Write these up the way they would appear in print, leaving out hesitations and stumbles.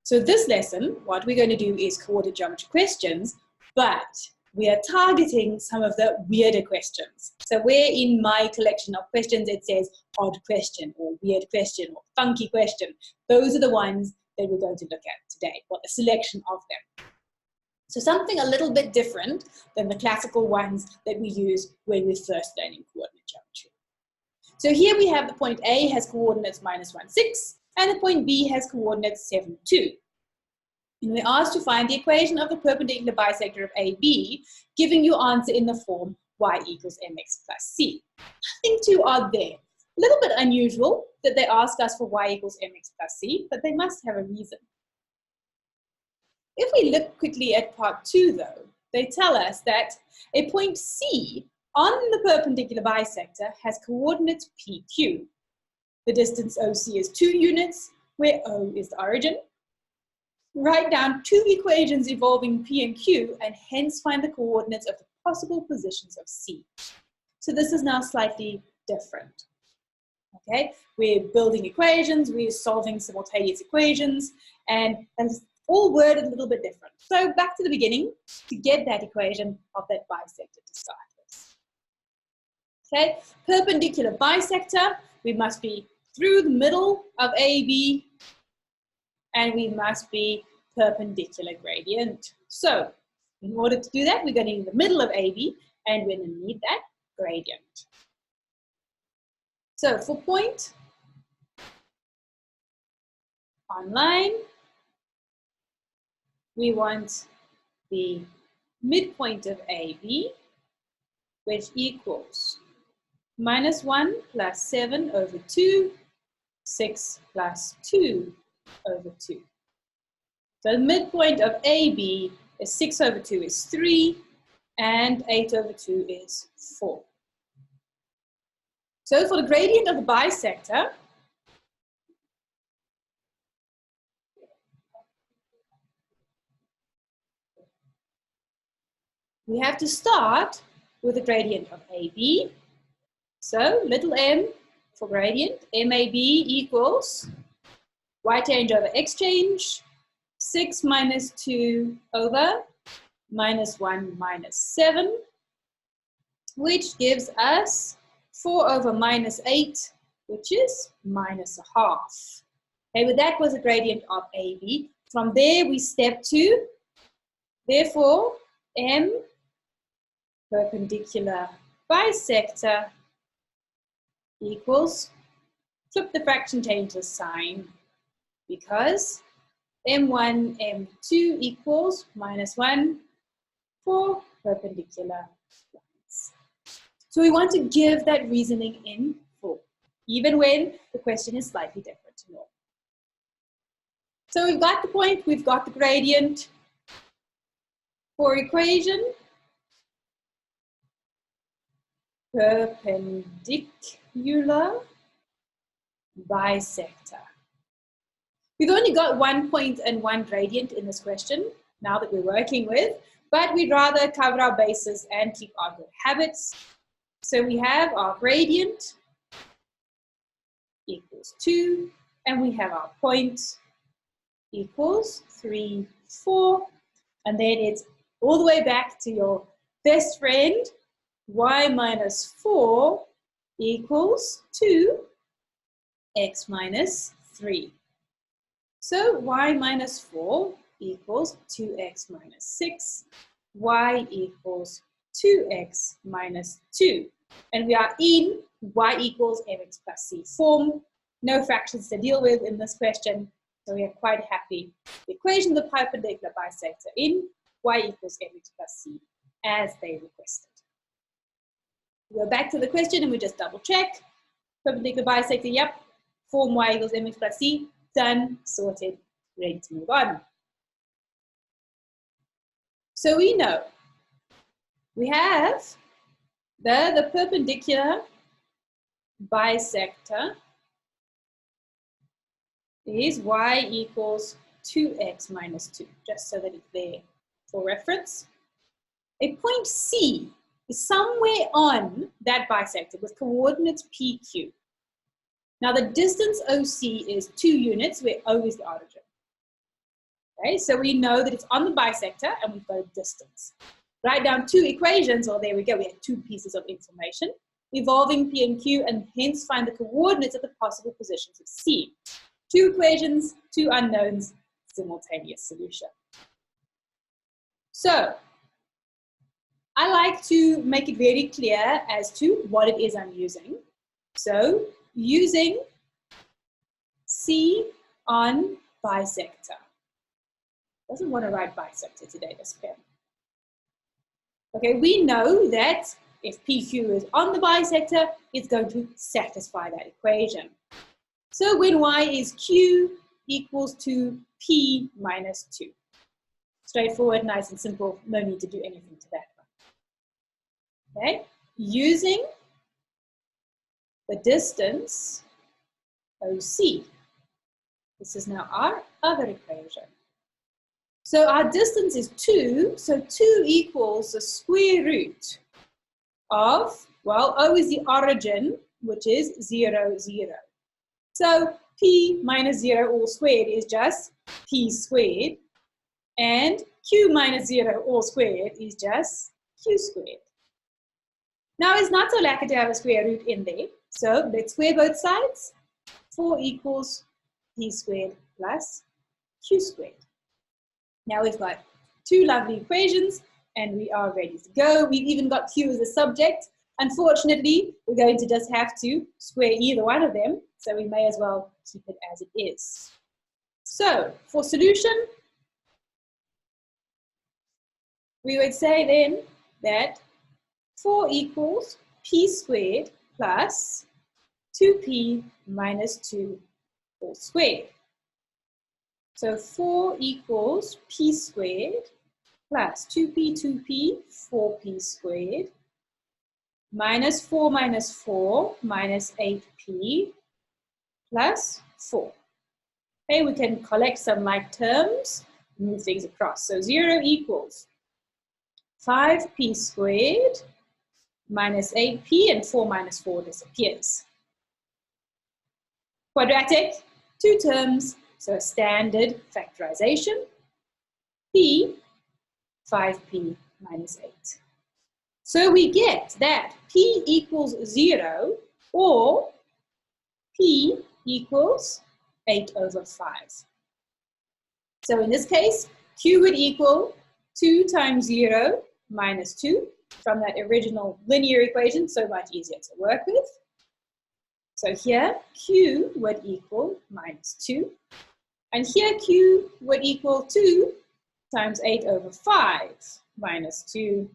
So this lesson, what we're going to do is coordinate geometry questions, but we are targeting some of the weirder questions. So where in my collection of questions it says odd question or weird question or funky question, those are the ones that we're going to look at today, or a selection of them. So something a little bit different than the classical ones that we use when we're first learning coordinate geometry. So here we have the point A has coordinates -1, 6, and the point B has coordinates 7, 2. And we're asked to find the equation of the perpendicular bisector of AB, giving your answer in the form y equals mx plus c. Nothing too odd there. A little bit unusual that they ask us for y equals mx plus c, but they must have a reason. If we look quickly at part 2 though, they tell us that a point C on the perpendicular bisector has coordinates PQ. The distance OC is 2 units, where O is the origin. Write down 2 equations involving P and Q and hence find the coordinates of the possible positions of C. So this is now slightly different. Okay, we're building equations, we're solving simultaneous equations, and it's all worded a little bit different. So back to the beginning to get that equation of that bisector to start with. Okay, perpendicular bisector, we must be through the middle of AB, and we must be perpendicular gradient. So in order to do that, we're going to need the middle of AB, and we're going to need that gradient. So for point on line, we want the midpoint of AB, which equals -1 plus 7 over 2, 6 plus 2 over 2. So the midpoint of AB is 6 over 2 is 3, and 8 over 2 is 4. So for the gradient of the bisector, we have to start with the gradient of AB. So little m for gradient, MAB equals y change over x change, 6 minus 2 over -1 minus 7, which gives us 4 over -8, which is -1/2. Okay, but that was the gradient of AB. From there we step to, therefore, M perpendicular bisector equals, flip the fraction, change the sign, because M1, M2 equals -1 for perpendicular lines. So we want to give that reasoning in full, even when the question is slightly different to normal. So we've got the point, we've got the gradient. For equation, perpendicular bisector. We've only got 1 point and 1 gradient in this question, now that we're working with, but we'd rather cover our bases and keep our good habits. So we have our gradient equals 2, and we have our point equals 3, 4, and then it's all the way back to your best friend, y minus 4 equals 2x minus 3. So y minus 4 equals 2x minus 6, y equals 2x minus 2. And we are in y equals mx plus c form. No fractions to deal with in this question, so we are quite happy. The equation of the perpendicular bisector in y equals mx plus c as they requested. We go back to the question and we just double check. Perpendicular bisector, yep. Form y equals mx plus c. Done, sorted, ready to move on. So we know we have the perpendicular bisector is y equals 2x minus 2, just so that it's there for reference. A point C is somewhere on that bisector with coordinates PQ. Now the distance OC is 2 units, where O is the origin. Okay, so we know that it's on the bisector and we've got a distance. Write down two equations, or there we go, we have two pieces of information, involving P and Q, and hence find the coordinates of the possible positions of C. Two equations, two unknowns, simultaneous solution. So, I like to make it very clear as to what it is I'm using. So, using C on bisector. Doesn't want to write bisector today, this pen. Okay, we know that if PQ is on the bisector, it's going to satisfy that equation. So when Y is Q equals to P minus 2. Straightforward, nice and simple, no need to do anything to that one. Okay, using the distance OC. This is now our other equation. So our distance is 2, so 2 equals the square root of, well, O is the origin, which is 0, 0. So P minus 0 all squared is just P squared, and Q minus 0 all squared is just Q squared. Now it's not so lucky to have a square root in there, so let's square both sides. 4 equals P squared plus Q squared. Now we've got two lovely equations and we are ready to go. We've even got Q as a subject. Unfortunately, we're going to just have to square either one of them, so we may as well keep it as it is. So for solution, we would say then that 4 equals P squared plus 2P minus 2 all squared. So 4 equals P squared plus 2P, 2P, 4P squared, minus 4 minus 8P plus 4. Okay, we can collect some like terms, move things across. So 0 equals 5P squared minus 8P, and 4 minus 4 disappears. Quadratic, two terms. So a standard factorization, P, 5P minus 8. So we get that P equals 0 or P equals 8 over 5. So in this case, Q would equal 2 times 0 minus 2 from that original linear equation, so much easier to work with. So here, Q would equal minus 2. And here, Q would equal 2 times 8 over 5 minus 2.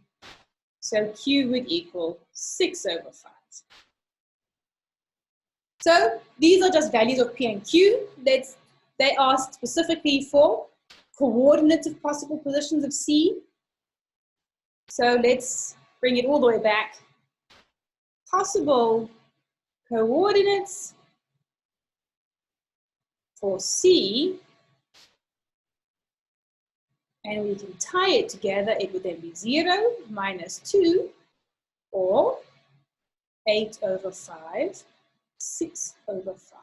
So Q would equal 6 over 5. So these are just values of P and Q. They asked specifically for coordinates of possible positions of C. So let's bring it all the way back. Possible coordinates for C, and we can tie it together. It would then be 0 minus 2 or 8 over 5, 6 over 5.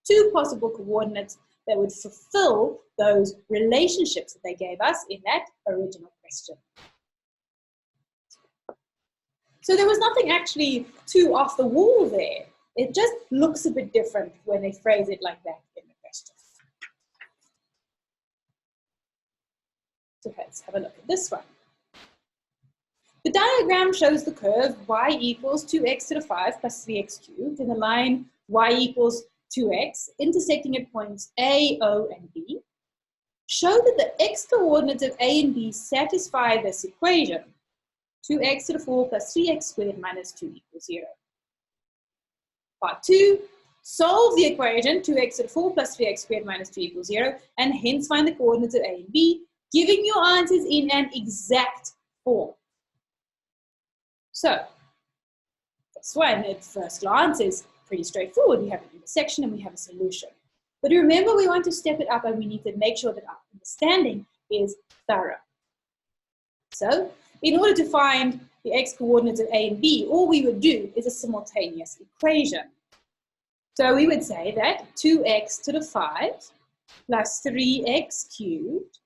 Two possible coordinates that would fulfill those relationships that they gave us in that original question. So there was nothing actually too off the wall there. It just looks a bit different when they phrase it like that in the question. So let's have a look at this one. The diagram shows the curve y equals 2x to the 5 plus 3x cubed in the line y equals 2x intersecting at points A, O, and B. Show that the x coordinates of A and B satisfy this equation. 2x to the 4 plus 3x squared minus 2 equals 0. Part 2, solve the equation 2x to the 4 plus 3x squared minus 2 equals 0, and hence find the coordinates of A and B, giving your answers in an exact form. So, this one at first glance is pretty straightforward. We have an intersection and we have a solution. But remember, we want to step it up and we need to make sure that our understanding is thorough. So, in order to find the x coordinates of A and B, all we would do is a simultaneous equation. So we would say that 2x to the 5 plus 3x cubed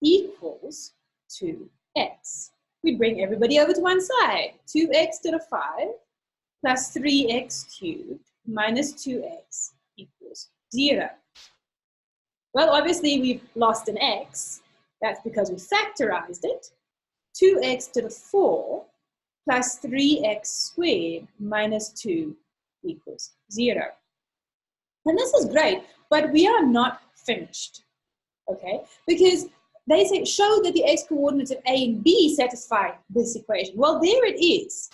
equals 2x. We bring everybody over to one side. 2x to the 5 plus 3x cubed minus 2x equals 0. Well, obviously we've lost an x. That's because we factorized it. 2x to the 4 plus 3x squared minus 2 equals 0. And this is great, but we are not finished, okay? Because they say, show that the x coordinates of a and b satisfy this equation. Well, there it is.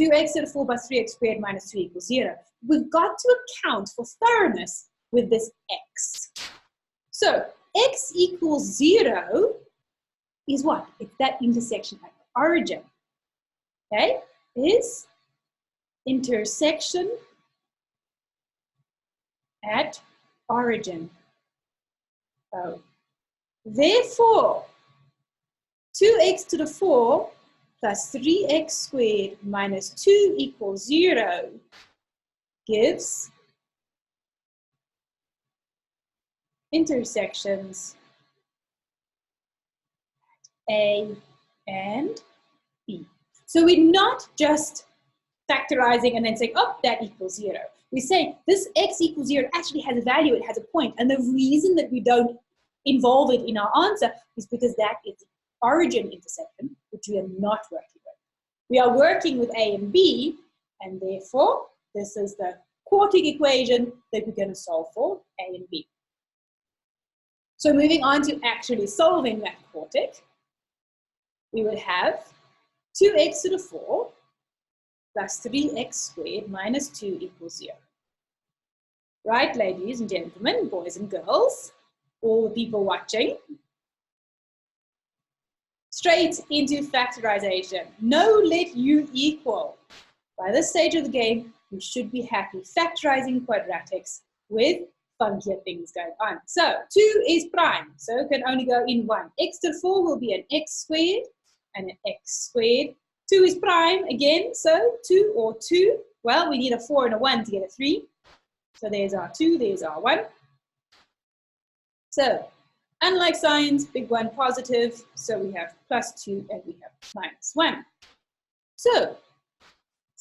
2x to the 4 plus 3x squared minus 2 equals 0. We've got to account for thoroughness with this x. So, x equals 0 is what? It's that intersection at the origin. Okay? Is intersection at origin. Oh. Therefore, 2x to the 4 plus 3x squared minus 2 equals 0 gives intersections A and B. So we're not just factorizing and then saying, oh, that equals 0. We say this x equals 0 actually has a value, it has a point. And the reason that we don't involve it in our answer is because that is the origin intersection, which we are not working with. We are working with A and B, and therefore, this is the quartic equation that we're going to solve for, A and B. So moving on to actually solving that quartic, we would have 2x to the 4 plus 3x squared minus 2 equals 0. Right, ladies and gentlemen, boys and girls, all the people watching. Straight into factorization. No let u equal. By this stage of the game, we should be happy factorizing quadratics with funkier things going on. So 2 is prime, so it can only go in one. X to the 4 will be an x squared and an x squared. 2 is prime again, so 2 or 2. Well, we need a 4 and a 1 to get a 3. So there's our 2, there's our 1. So, unlike signs, big one positive, so we have plus 2 and we have minus 1. So,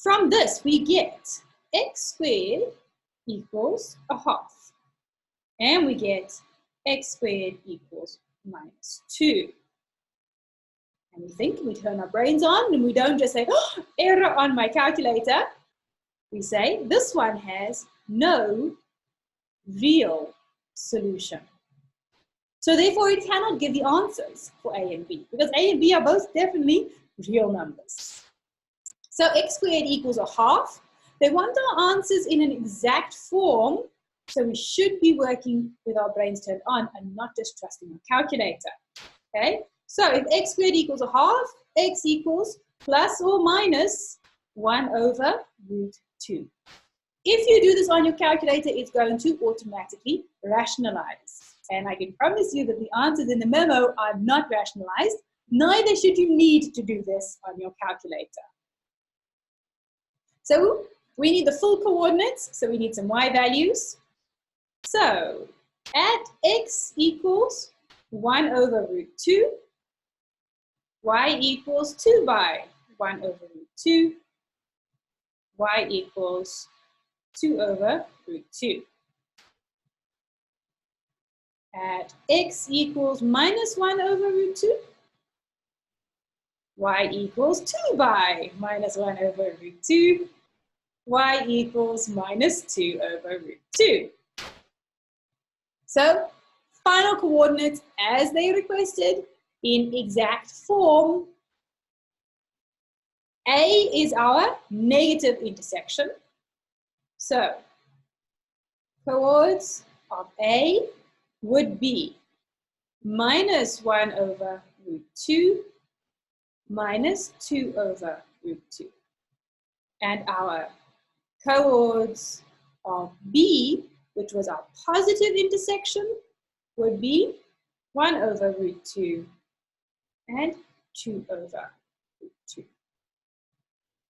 from this we get x squared equals a half. And we get x squared equals minus 2. And we think, we turn our brains on and we don't just say, oh, error on my calculator. We say, this one has no real solution. So therefore, it cannot give the answers for A and B, because A and B are both definitely real numbers. So x squared equals a half. They want our answers in an exact form, so we should be working with our brains turned on and not just trusting our calculator. Okay? So if x squared equals a half, x equals plus or minus 1 over root 2. If you do this on your calculator, it's going to automatically rationalize. And I can promise you that the answers in the memo are not rationalized, neither should you need to do this on your calculator. So we need the full coordinates, so we need some y values. So at x equals 1 over root 2, y equals 2 by 1 over root 2, y equals 2 over root 2. At x equals minus 1 over root 2, y equals 2 by minus 1 over root 2, y equals minus 2 over root 2. So, final coordinates as they requested in exact form. A is our negative intersection. So, coords of A would be minus 1 over root 2 minus 2 over root 2. And our coords of B, which was our positive intersection, would be 1 over root 2 and 2 over root 2.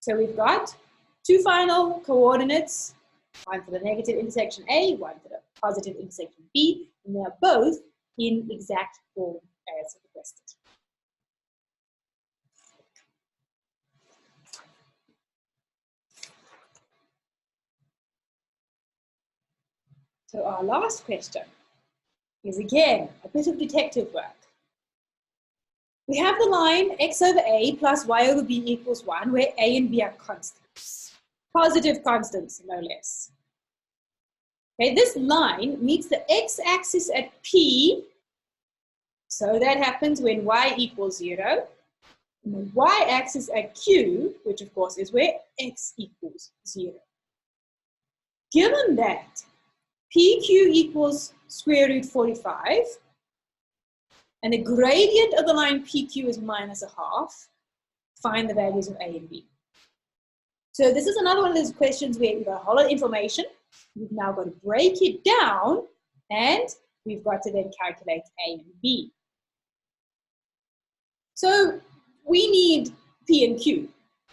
So we've got two final coordinates One for the negative intersection A, one for the positive intersection B, and they are both in exact form as requested. So our last question is again a bit of detective work. We have the line x over a plus y over b equals 1, where a and b are constants. Positive constants, no less. Okay, this line meets the x-axis at P, so that happens when y equals 0, and the y-axis at Q, which of course is where x equals 0. Given that PQ equals square root 45, and the gradient of the line PQ is -1/2, find the values of A and B. So this is another one of those questions where we've got a whole lot of information. We've now got to break it down, and we've got to then calculate A and B. So we need P and Q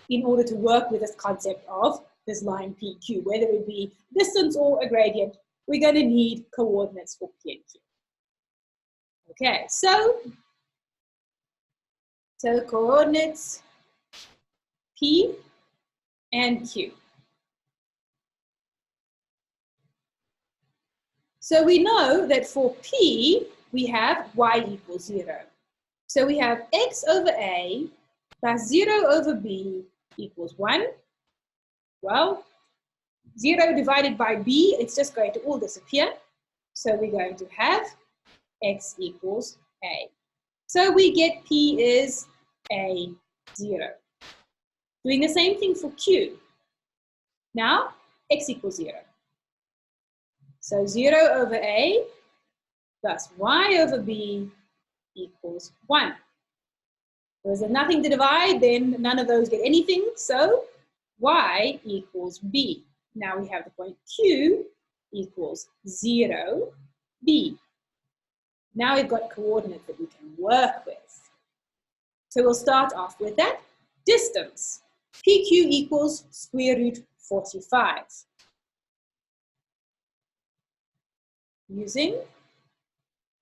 in order to work with this concept of this line PQ, whether it be distance or a gradient. We're going to need coordinates for P and Q. Okay, so coordinates P and Q. So we know that for P, we have y equals 0. So we have x over a plus 0 over b equals 1. Well, 0 divided by b, it's just going to all disappear. So we're going to have x equals a. So we get P is a 0. Doing the same thing for Q. Now, x equals 0. So 0 over a plus y over b equals 1. There's nothing to divide, then none of those get anything. So y equals b. Now we have the point Q equals 0, b. Now we've got coordinates that we can work with. So we'll start off with that. Distance. PQ equals square root 45. Using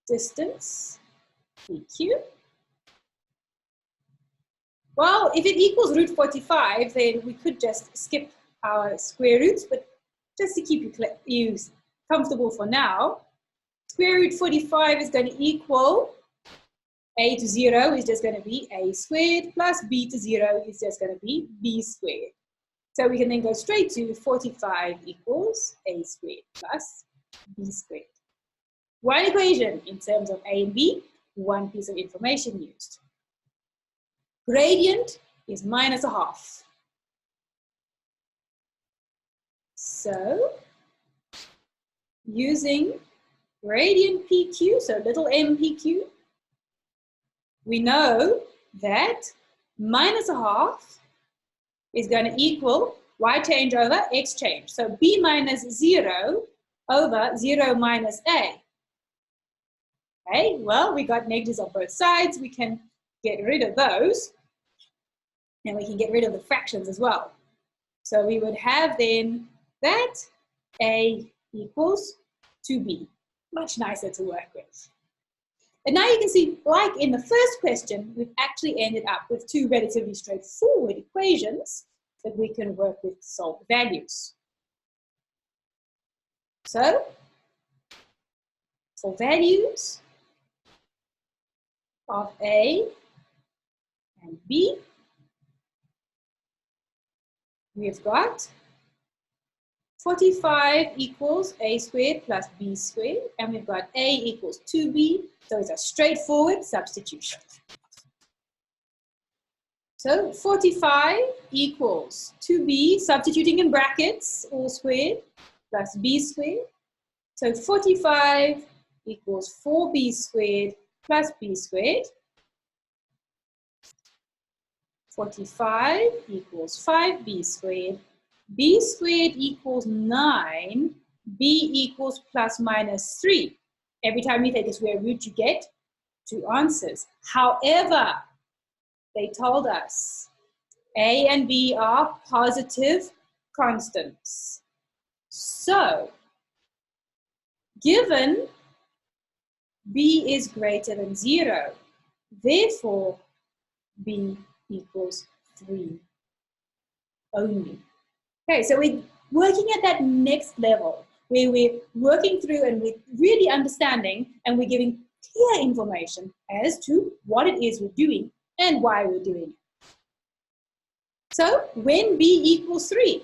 distance, PQ. Well, if it equals root 45, then we could just skip our square roots, but just to keep you comfortable for now, square root 45 is going to equal a to 0 is just going to be a squared plus b to 0 is just going to be b squared. So we can then go straight to 45 equals a squared plus b squared. One equation in terms of a and b, one piece of information used. Gradient is -1/2. So using gradient PQ, so little m PQ, we know that -1/2 is going to equal y change over x change. So b minus 0 over 0 minus a. Okay, well, we got negatives on both sides. We can get rid of those. And we can get rid of the fractions as well. So we would have then that a equals 2b. Much nicer to work with. And now you can see, like in the first question, we've actually ended up with two relatively straightforward equations that we can work with to solve the values. So, for values of a and b, we've got 45 equals a squared plus b squared, and we've got a equals 2b, so it's a straightforward substitution. So 45 equals 2b, substituting in brackets, all squared, plus b squared. So 45 equals 4b squared plus b squared. 45 equals 5b squared. B squared equals 9. B equals plus minus 3. Every time you take a square root, you get two answers. However, they told us A and B are positive constants. So, given b is greater than 0, therefore b equals 3 only. Okay, so we're working at that next level where we're working through and we're really understanding and we're giving clear information as to what it is we're doing and why we're doing it. So when b equals 3,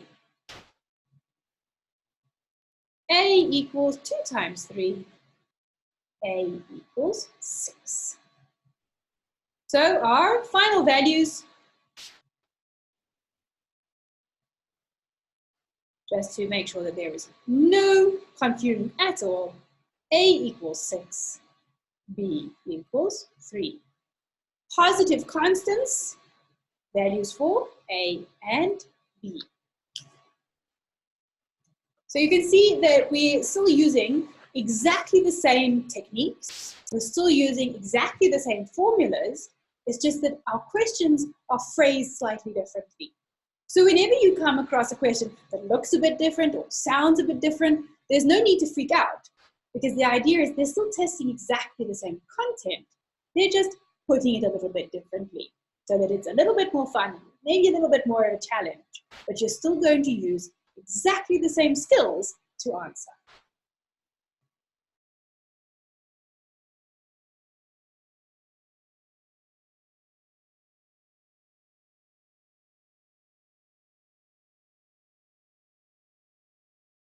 a equals 2 times 3, a equals 6. So our final values, just to make sure that there is no confusion at all, a equals 6, b equals 3. Positive constants, values for a and b. So you can see that we're still using exactly the same techniques. We're still using exactly the same formulas. It's just that our questions are phrased slightly differently. So whenever you come across a question that looks a bit different or sounds a bit different, there's no need to freak out, because the idea is they're still testing exactly the same content. They're just putting it a little bit differently so that it's a little bit more fun, maybe a little bit more of a challenge, but you're still going to use exactly the same skills to answer.